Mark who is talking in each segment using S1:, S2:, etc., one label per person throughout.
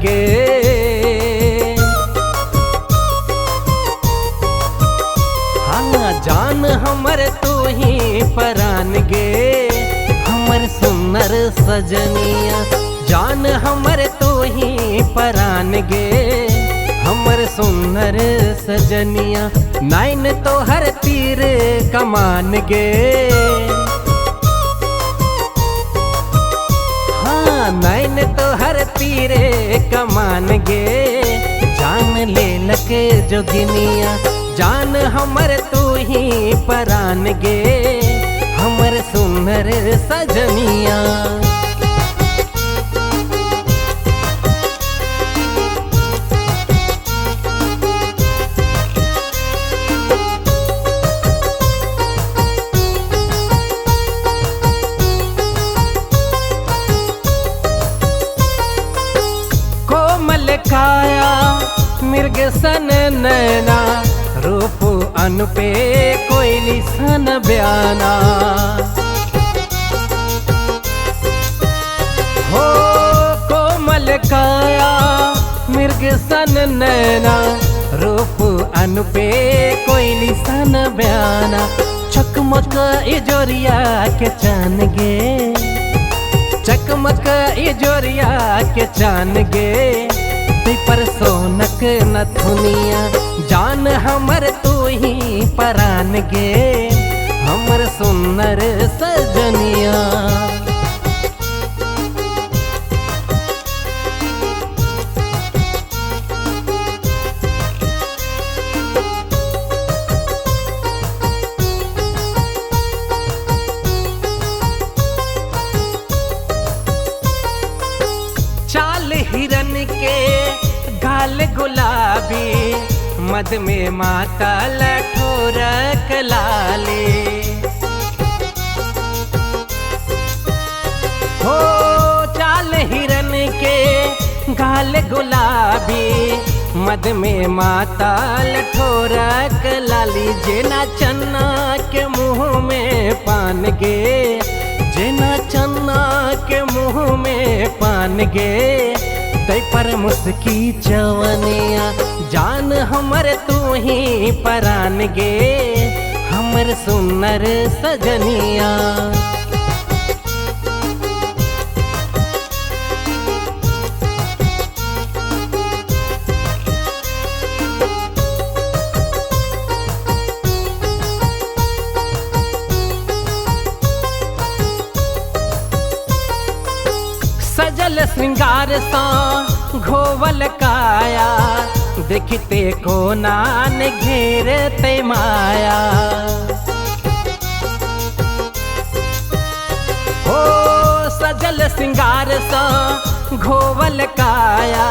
S1: गे। हाँ जान हमर तू ही परान गे, हमर सुनर सजनिया। जान हमर तू ही परान गे, हमर सुनर सजनिया। नैन तो हर तीर कमान गे। हाँ नैन तो हर तीरे कमान गे। जान ले लके जोगिनिया, जान हमर तू ही परान गे, हमर सुनर सजनिया। कोमल काया मृग सन नैना, रूप अनपे कोयली सन बयाना। हो कोमल काया मृग सन नैना, रूप अनपे कोयली सन बयाना। चकमक इजोरिया के चान गे, चकमक इजोरिया के चान गे। पर सोनक नथुनिया, जान हमर तू ही परान गे, हमर सुनर सजनिया। चाल हिरन के गाल गुलाबी, मद में माता लठोरक लाले। हो चाल हिरन के गाल गुलाबी, मद में माता लठोरक लाली। जेना चन्ना के मुँह में पान गे, जेना चन्ना के मुँह में पान गे। तै पर मुस्की चवनिया, जान हमर तू ही परान गे, हमर सुनर सजनिया। सजल श्रृंगार सा घोवल काया, देखते को नान घेरते माया। हो सजल श्रृंगार सा घोवल काया,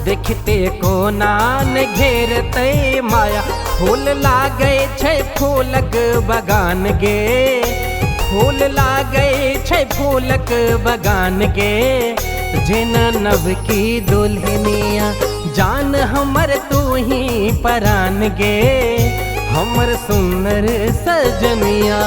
S1: देखते को नान घेरते माया। फूल लागे छै फूलक बगान गे, फूल लागे छै फूलक बगान गे। जेना नव की दुल्हनिया, जान हमर तू ही परान गे, हमर सुनर सजनिया।